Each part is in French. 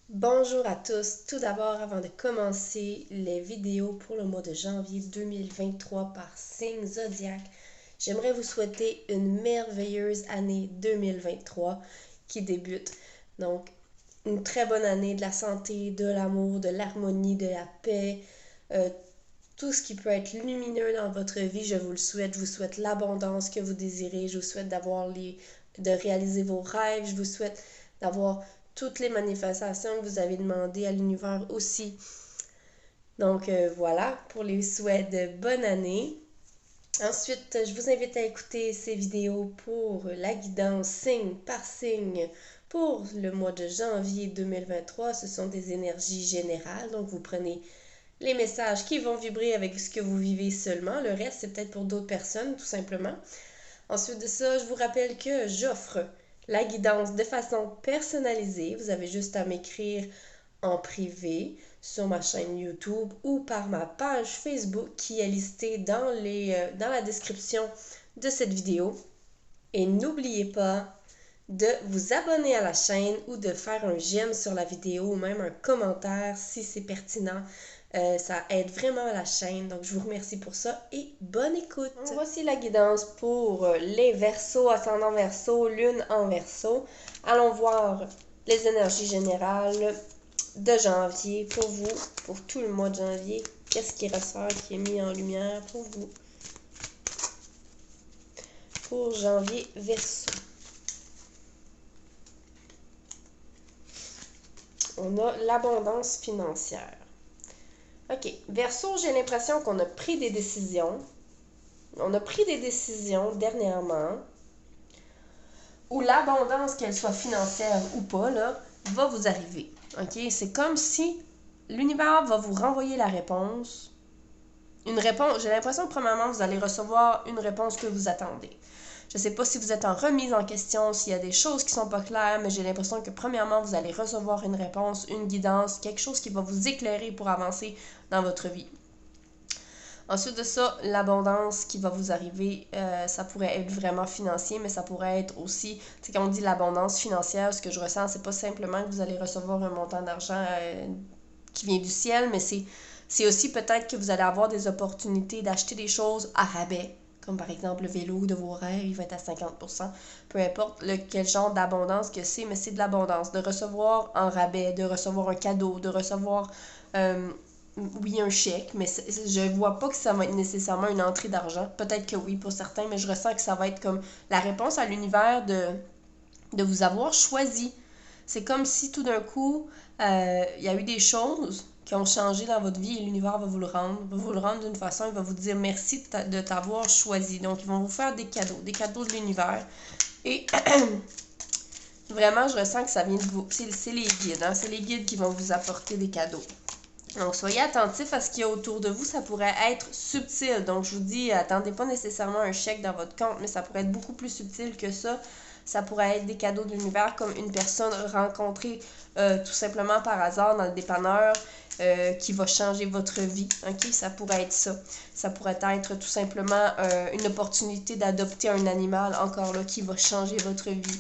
Bonjour à tous. Tout d'abord, avant de commencer les vidéos pour le mois de janvier 2023 par signe zodiaque, j'aimerais vous souhaiter une merveilleuse année 2023 qui débute. Donc, une très bonne année de la santé, de l'amour, de l'harmonie, de la paix, euh, tout ce qui peut être lumineux dans votre vie, je vous le souhaite. Je vous souhaite l'abondance que vous désirez. Je vous souhaite de réaliser vos rêves. Je vous souhaite d'avoir toutes les manifestations que vous avez demandées à l'univers aussi. Donc voilà pour les souhaits de bonne année. Ensuite, je vous invite à écouter ces vidéos pour la guidance signe par signe pour le mois de janvier 2023. Ce sont des énergies générales, donc vous prenez les messages qui vont vibrer avec ce que vous vivez seulement. Le reste, c'est peut-être pour d'autres personnes, tout simplement. Ensuite de ça, je vous rappelle que j'offre la guidance de façon personnalisée. Vous avez juste à m'écrire en privé sur ma chaîne YouTube ou par ma page Facebook qui est listée dans la description de cette vidéo. Et n'oubliez pas de vous abonner à la chaîne ou de faire un j'aime sur la vidéo ou même un commentaire si c'est pertinent. Ça aide vraiment la chaîne, donc je vous remercie pour ça et bonne écoute. Voici la guidance pour les Verseaux, ascendant Verseau, lune en Verseau. Allons voir les énergies générales de janvier pour vous, pour tout le mois de janvier. Qu'est-ce qui ressort, qui est mis en lumière pour vous? Pour janvier Verseau. On a l'abondance financière. OK. Verseau, j'ai l'impression qu'on a pris des décisions. On a pris des décisions dernièrement où l'abondance, qu'elle soit financière ou pas, là, va vous arriver. OK? C'est comme si l'univers va vous renvoyer la réponse. Une réponse, j'ai l'impression que premièrement, vous allez recevoir une réponse que vous attendez. Je ne sais pas si vous êtes en remise en question, s'il y a des choses qui sont pas claires, mais j'ai l'impression que premièrement, vous allez recevoir une réponse, une guidance, quelque chose qui va vous éclairer pour avancer dans votre vie. Ensuite de ça, l'abondance qui va vous arriver, ça pourrait être vraiment financier, mais ça pourrait être aussi, tu sais, quand on dit l'abondance financière, ce que je ressens, c'est pas simplement que vous allez recevoir un montant d'argent qui vient du ciel, mais c'est aussi peut-être que vous allez avoir des opportunités d'acheter des choses à rabais, comme par exemple le vélo de vos rêves, il va être à 50%, peu importe quel genre d'abondance que c'est, mais c'est de l'abondance, de recevoir en rabais, de recevoir un cadeau, de recevoir, oui, un chèque, mais je vois pas que ça va être nécessairement une entrée d'argent, peut-être que oui pour certains, mais je ressens que ça va être comme la réponse à l'univers de vous avoir choisi. C'est comme si tout d'un coup, il y a eu des choses qui ont changé dans votre vie et l'univers va vous le rendre. Va vous le rendre d'une façon, il va vous dire merci de t'avoir choisi. Donc, ils vont vous faire des cadeaux de l'univers. Et vraiment, je ressens que ça vient de vous. C'est les guides, hein? C'est les guides qui vont vous apporter des cadeaux. Donc, soyez attentifs à ce qu'il y a autour de vous. Ça pourrait être subtil. Donc, je vous dis, attendez pas nécessairement un chèque dans votre compte, mais ça pourrait être beaucoup plus subtil que ça. Ça pourrait être des cadeaux de l'univers, comme une personne rencontrée tout simplement par hasard dans le dépanneur qui va changer votre vie. OK? Ça pourrait être ça. Ça pourrait être tout simplement une opportunité d'adopter un animal, encore là, qui va changer votre vie.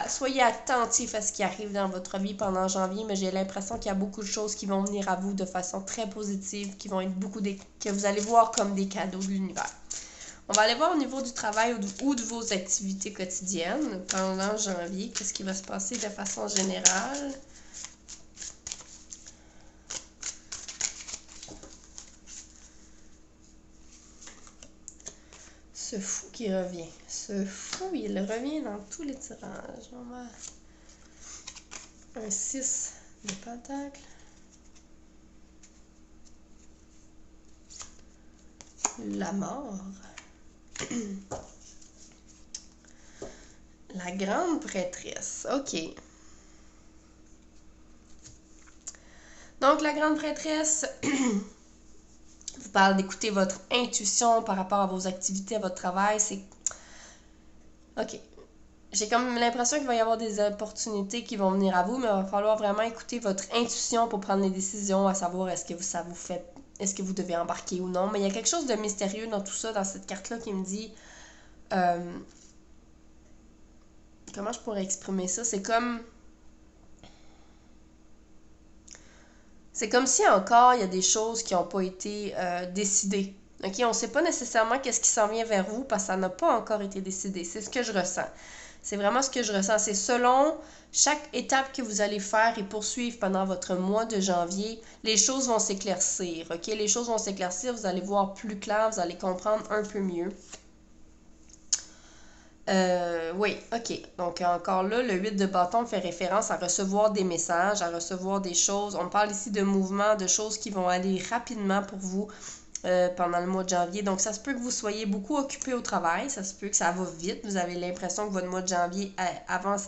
Soyez attentifs à ce qui arrive dans votre vie pendant janvier, mais j'ai l'impression qu'il y a beaucoup de choses qui vont venir à vous de façon très positive, qui vont être que vous allez voir comme des cadeaux de l'univers. On va aller voir au niveau du travail ou de vos activités quotidiennes pendant janvier. Qu'est-ce qui va se passer de façon générale? Ce fou qui revient. Ce fou, il revient dans tous les tirages. On va... Un 6 de pentacle. La mort. La grande prêtresse. OK. Donc, la grande prêtresse vous parle d'écouter votre intuition par rapport à vos activités, à votre travail. C'est... OK. J'ai comme l'impression qu'il va y avoir des opportunités qui vont venir à vous, mais il va falloir vraiment écouter votre intuition pour prendre les décisions, à savoir ça vous fait... Est-ce que vous devez embarquer ou non. Mais il y a quelque chose de mystérieux dans tout ça, dans cette carte-là, qui me dit... comment je pourrais exprimer ça? C'est comme... C'est comme si encore il y a des choses qui n'ont pas été décidées. OK? On ne sait pas nécessairement qu'est-ce qui s'en vient vers vous parce que ça n'a pas encore été décidé. C'est ce que je ressens. C'est vraiment ce que je ressens. C'est selon chaque étape que vous allez faire et poursuivre pendant votre mois de janvier, les choses vont s'éclaircir. OK? Les choses vont s'éclaircir, vous allez voir plus clair, vous allez comprendre un peu mieux. Oui, ok. Donc encore là, le 8 de bâton fait référence à recevoir des messages, à recevoir des choses. On parle ici de mouvements, de choses qui vont aller rapidement pour vous pendant le mois de janvier. Donc ça se peut que vous soyez beaucoup occupé au travail, ça se peut que ça va vite. Vous avez l'impression que votre mois de janvier avance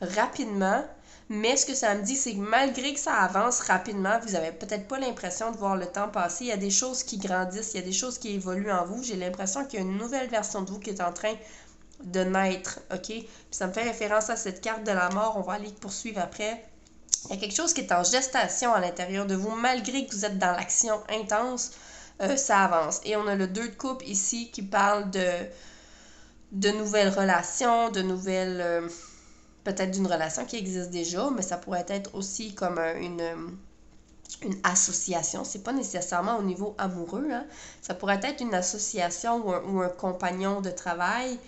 rapidement. Mais ce que ça me dit, c'est que malgré que ça avance rapidement, vous n'avez peut-être pas l'impression de voir le temps passer. Il y a des choses qui grandissent, il y a des choses qui évoluent en vous. J'ai l'impression qu'il y a une nouvelle version de vous qui est en train de naître, ok? Puis ça me fait référence à cette carte de la mort, on va aller poursuivre après. Il y a quelque chose qui est en gestation à l'intérieur de vous, malgré que vous êtes dans l'action intense, ça avance. Et on a le 2 de coupe ici qui parle de nouvelles relations, de nouvelles... peut-être d'une relation qui existe déjà, mais ça pourrait être aussi comme une association. C'est pas nécessairement au niveau amoureux, hein? Ça pourrait être une association ou un compagnon de travail.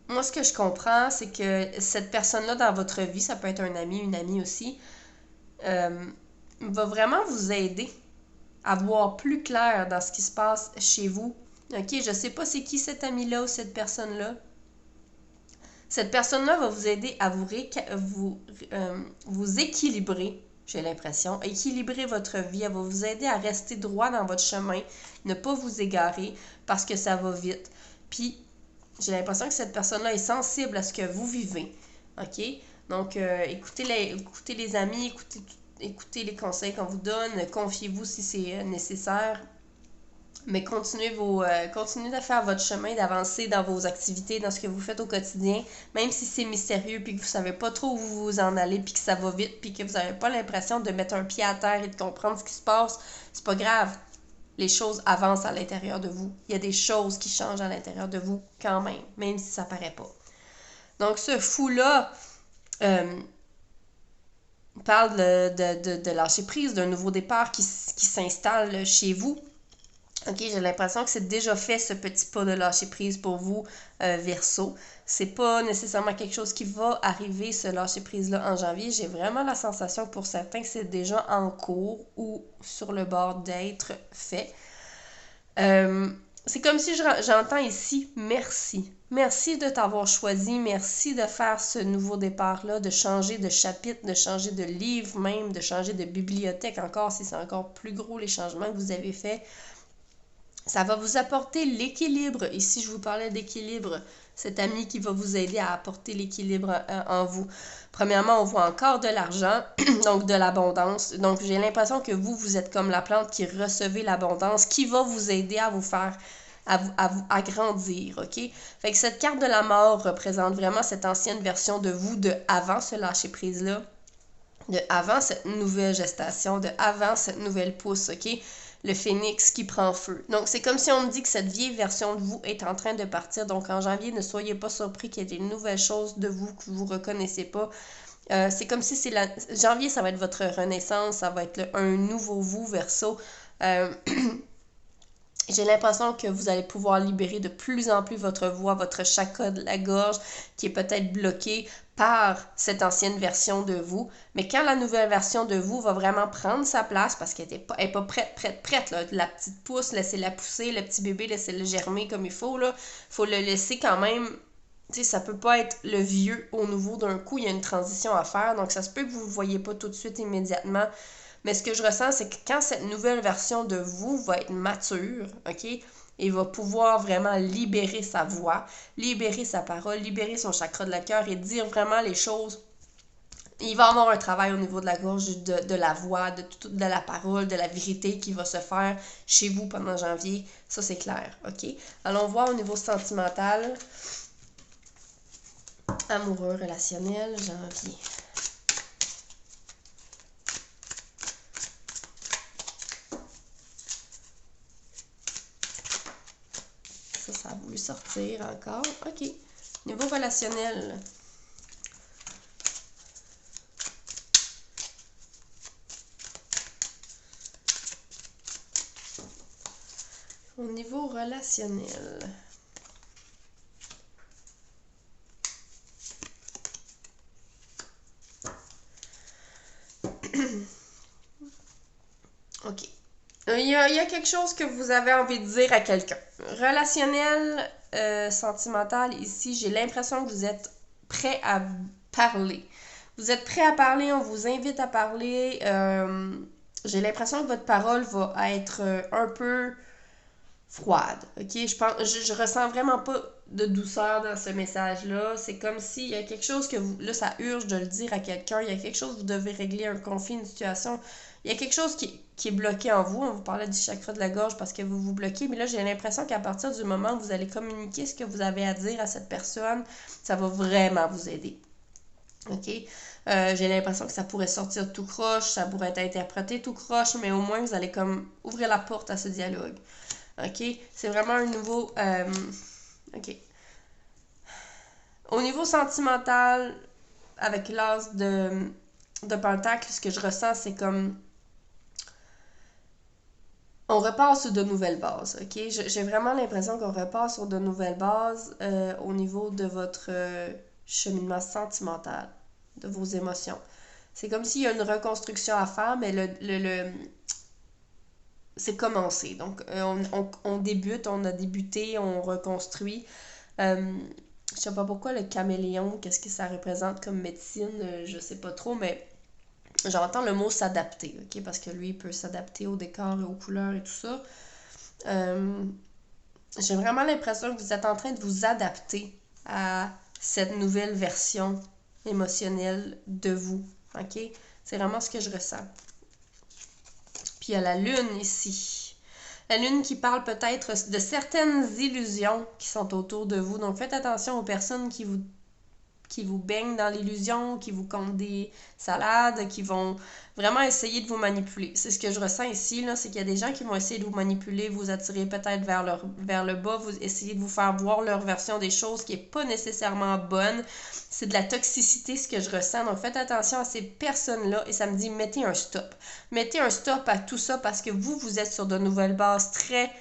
Moi, ce que je comprends, c'est que cette personne-là dans votre vie, ça peut être un ami, une amie aussi, va vraiment vous aider à voir plus clair dans ce qui se passe chez vous. Ok, je sais pas c'est qui cet ami-là ou cette personne-là. Cette personne-là va vous aider à vous équilibrer, j'ai l'impression. Équilibrer votre vie, elle va vous aider à rester droit dans votre chemin, ne pas vous égarer parce que ça va vite. Puis, j'ai l'impression que cette personne-là est sensible à ce que vous vivez. OK? Donc, écoutez les amis, écoutez les conseils qu'on vous donne, confiez-vous si c'est nécessaire. Mais continuez de faire votre chemin, d'avancer dans vos activités, dans ce que vous faites au quotidien, même si c'est mystérieux, puis que vous savez pas trop où vous en allez, puis que ça va vite, puis que vous n'avez pas l'impression de mettre un pied à terre et de comprendre ce qui se passe. C'est pas grave. Les choses avancent à l'intérieur de vous. Il y a des choses qui changent à l'intérieur de vous quand même si ça paraît pas. Donc ce fou-là parle de lâcher prise, d'un nouveau départ qui s'installe chez vous. Ok, j'ai l'impression que c'est déjà fait ce petit pas de lâcher prise pour vous, Verseau. C'est pas nécessairement quelque chose qui va arriver, ce lâcher prise-là, en janvier. J'ai vraiment la sensation que pour certains, c'est déjà en cours ou sur le bord d'être fait. C'est comme si j'entends ici merci. Merci de t'avoir choisi, merci de faire ce nouveau départ-là, de changer de chapitre, de changer de livre même, de changer de bibliothèque encore, si c'est encore plus gros les changements que vous avez faits. Ça va vous apporter l'équilibre. Ici, je vous parlais d'équilibre. Cet ami qui va vous aider à apporter l'équilibre en vous. Premièrement, on voit encore de l'argent, donc de l'abondance. Donc, j'ai l'impression que vous êtes comme la plante qui recevez l'abondance, qui va vous aider à vous faire, à grandir, ok? Fait que cette carte de la mort représente vraiment cette ancienne version de vous, de avant ce lâcher-prise-là, de avant cette nouvelle gestation, de avant cette nouvelle pousse, ok? Le phénix qui prend feu. Donc, c'est comme si on me dit que cette vieille version de vous est en train de partir. Donc, en janvier, ne soyez pas surpris qu'il y ait des nouvelles choses de vous que vous ne reconnaissez pas. C'est comme si c'est janvier, ça va être votre renaissance, ça va être un nouveau vous, Verseau. J'ai l'impression que vous allez pouvoir libérer de plus en plus votre voix, votre chakra de la gorge qui est peut-être bloqué par cette ancienne version de vous. Mais quand la nouvelle version de vous va vraiment prendre sa place, parce qu'elle n'est pas prête, là, la petite pousse, laissez-la pousser, le petit bébé, laissez-le germer comme il faut, là. Faut le laisser quand même. Tu sais, ça peut pas être le vieux au nouveau d'un coup, il y a une transition à faire, donc ça se peut que vous ne le voyez pas tout de suite immédiatement. Mais ce que je ressens, c'est que quand cette nouvelle version de vous va être mature, ok, et va pouvoir vraiment libérer sa voix, libérer sa parole, libérer son chakra de la cœur et dire vraiment les choses. Il va y avoir un travail au niveau de la gorge, de la voix, de la parole, de la vérité qui va se faire chez vous pendant janvier. Ça, c'est clair, ok? Allons voir au niveau sentimental, amoureux, relationnel, janvier. Ça a voulu sortir encore. OK. Niveau relationnel. Au niveau relationnel. OK. Il y a quelque chose que vous avez envie de dire à quelqu'un. Relationnel, sentimental, ici, j'ai l'impression que vous êtes prêt à parler. Vous êtes prêt à parler, on vous invite à parler. J'ai l'impression que votre parole va être un peu froide. OK? Je ressens vraiment pas de douceur dans ce message-là. C'est comme s'il y a quelque chose que vous. Là, ça urge de le dire à quelqu'un. Il y a quelque chose que vous devez régler, un conflit, une situation. Il y a quelque chose qui est bloqué en vous. On vous parlait du chakra de la gorge parce que vous vous bloquez. Mais là, j'ai l'impression qu'à partir du moment où vous allez communiquer ce que vous avez à dire à cette personne, ça va vraiment vous aider. OK? J'ai l'impression que ça pourrait sortir tout croche, ça pourrait être interprété tout croche, mais au moins vous allez comme ouvrir la porte à ce dialogue. OK? C'est vraiment un nouveau... OK. Au niveau sentimental, avec l'as de Pentacle, ce que je ressens, c'est comme... On repart sur de nouvelles bases, OK? J'ai vraiment l'impression qu'on repart sur de nouvelles bases au niveau de votre cheminement sentimental, de vos émotions. C'est comme s'il y a une reconstruction à faire, mais c'est commencé. Donc, on débute, on a débuté, on reconstruit. Je sais pas pourquoi le caméléon, qu'est-ce que ça représente comme médecine, je sais pas trop, mais j'entends le mot s'adapter, ok? Parce que lui, il peut s'adapter au décor et aux couleurs et tout ça. J'ai vraiment l'impression que vous êtes en train de vous adapter à cette nouvelle version émotionnelle de vous, ok? C'est vraiment ce que je ressens. Puis il y a la lune ici. La lune qui parle peut-être de certaines illusions qui sont autour de vous. Donc faites attention aux personnes qui vous baignent dans l'illusion, qui vous comptent des salades, qui vont vraiment essayer de vous manipuler. C'est ce que je ressens ici, là, c'est qu'il y a des gens qui vont essayer de vous manipuler, vous attirer peut-être vers le bas, vous essayer de vous faire voir leur version des choses qui n'est pas nécessairement bonne. C'est de la toxicité, ce que je ressens. Donc faites attention à ces personnes-là et ça me dit mettez un stop. Mettez un stop à tout ça parce que vous êtes sur de nouvelles bases très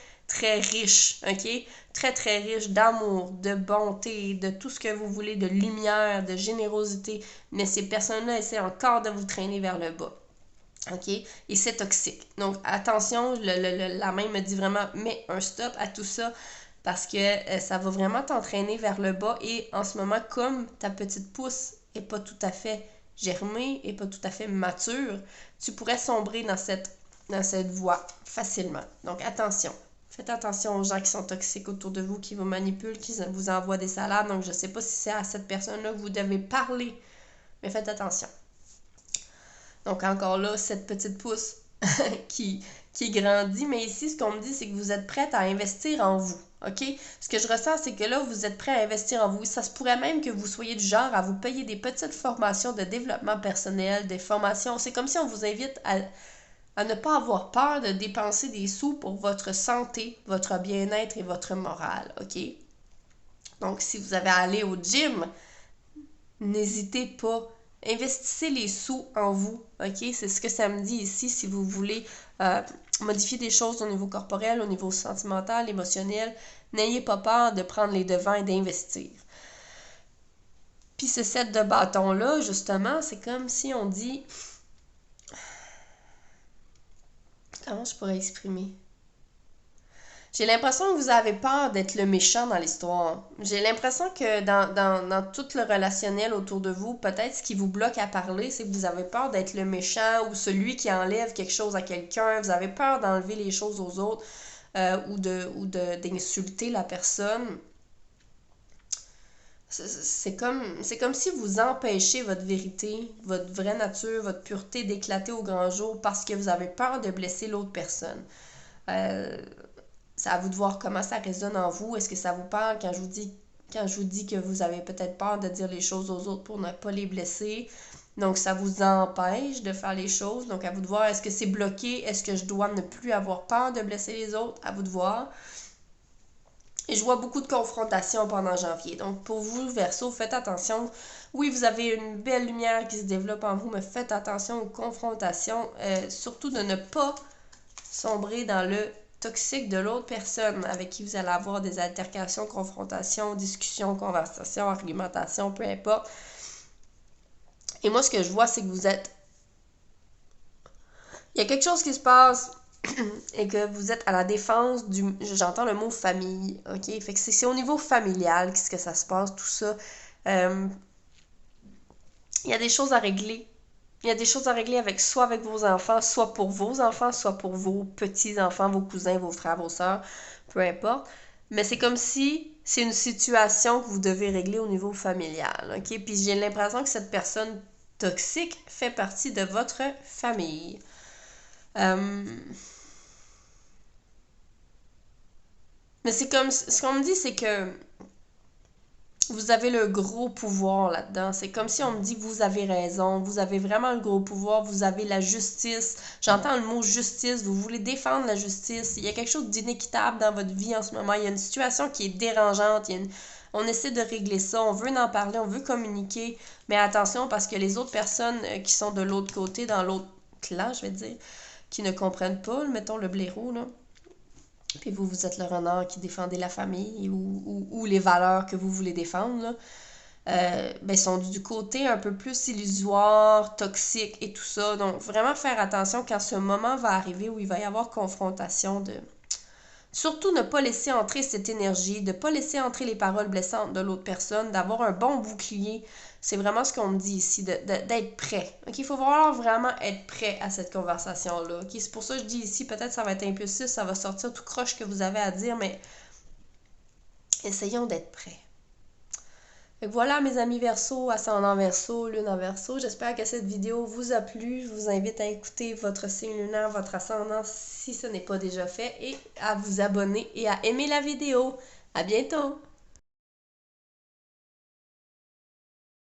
riches, ok? Très riche d'amour, de bonté, de tout ce que vous voulez, de lumière, de générosité, mais ces personnes-là essaient encore de vous traîner vers le bas. OK? Et c'est toxique. Donc, attention, la main me dit vraiment, mets un stop à tout ça parce que ça va vraiment t'entraîner vers le bas et en ce moment, comme ta petite pousse est pas tout à fait germée, et pas tout à fait mature, tu pourrais sombrer dans cette voie facilement. Donc, attention. Faites attention aux gens qui sont toxiques autour de vous, qui vous manipulent, qui vous envoient des salades. Donc, je ne sais pas si c'est à cette personne-là que vous devez parler, mais faites attention. Donc, encore là, cette petite pousse qui grandit. Mais ici, ce qu'on me dit, c'est que vous êtes prête à investir en vous. OK? Ce que je ressens, c'est que là, vous êtes prêt à investir en vous. Ça se pourrait même que vous soyez du genre à vous payer des petites formations de développement personnel, des formations. C'est comme si on vous invite à ne pas avoir peur de dépenser des sous pour votre santé, votre bien-être et votre morale, OK? Donc, si vous avez à aller au gym, n'hésitez pas. Investissez les sous en vous, OK? C'est ce que ça me dit ici si vous voulez modifier des choses au niveau corporel, au niveau sentimental, émotionnel. N'ayez pas peur de prendre les devants et d'investir. Puis ce set de bâtons-là, justement, c'est comme si on dit... Comment je pourrais exprimer? J'ai l'impression que vous avez peur d'être le méchant dans l'histoire. J'ai l'impression que dans tout le relationnel autour de vous, peut-être ce qui vous bloque à parler, c'est que vous avez peur d'être le méchant ou celui qui enlève quelque chose à quelqu'un. Vous avez peur d'enlever les choses aux autres ou d'insulter la personne. C'est comme si vous empêchez votre vérité, votre vraie nature, votre pureté d'éclater au grand jour parce que vous avez peur de blesser l'autre personne. C'est à vous de voir comment ça résonne en vous. Est-ce que ça vous parle quand je vous dis que vous avez peut-être peur de dire les choses aux autres pour ne pas les blesser? Donc, ça vous empêche de faire les choses. Donc, à vous de voir, est-ce que c'est bloqué? Est-ce que je dois ne plus avoir peur de blesser les autres? À vous de voir. Et je vois beaucoup de confrontations pendant janvier. Donc, pour vous, Verseau, faites attention. Oui, vous avez une belle lumière qui se développe en vous, mais faites attention aux confrontations. Surtout de ne pas sombrer dans le toxique de l'autre personne avec qui vous allez avoir des altercations, confrontations, discussions, conversations, argumentations, peu importe. Et moi, ce que je vois, c'est que vous êtes... Il y a quelque chose qui se passe et que vous êtes à la défense du... J'entends le mot famille, ok? Fait que c'est au niveau familial qu'est-ce que ça se passe, tout ça. Il y a des choses à régler. Il y a des choses à régler soit avec vos enfants, soit pour vos enfants, soit pour vos petits-enfants, vos cousins, vos frères, vos sœurs, peu importe. Mais c'est comme si c'est une situation que vous devez régler au niveau familial, ok? Puis j'ai l'impression que cette personne toxique fait partie de votre famille. Mais c'est comme, ce qu'on me dit, c'est que vous avez le gros pouvoir là-dedans. C'est comme si on me dit que vous avez raison, vous avez vraiment le gros pouvoir, vous avez la justice. J'entends le mot justice, vous voulez défendre la justice. Il y a quelque chose d'inéquitable dans votre vie en ce moment. Il y a une situation qui est dérangeante. On essaie de régler ça, on veut en parler, on veut communiquer. Mais attention, parce que les autres personnes qui sont de l'autre côté, dans l'autre clan, je vais dire, qui ne comprennent pas, mettons le blaireau, là. Puis vous êtes le renard qui défendez la famille ou les valeurs que vous voulez défendre, là. Ben, sont du côté un peu plus illusoire, toxique et tout ça. Donc, vraiment faire attention quand ce moment va arriver où il va y avoir confrontation de... Surtout ne pas laisser entrer cette énergie, de ne pas laisser entrer les paroles blessantes de l'autre personne, d'avoir un bon bouclier. C'est vraiment ce qu'on me dit ici, d'être prêt. Ok, il faut vraiment être prêt à cette conversation-là. Ok, c'est pour ça que je dis ici, peut-être ça va être impulsif, ça va sortir tout croche que vous avez à dire, mais essayons d'être prêts. Fait que voilà mes amis Verseau, ascendant Verseau, lune en Verseau. J'espère que cette vidéo vous a plu. Je vous invite à écouter votre signe lunaire, votre ascendant si ce n'est pas déjà fait et à vous abonner et à aimer la vidéo. À bientôt!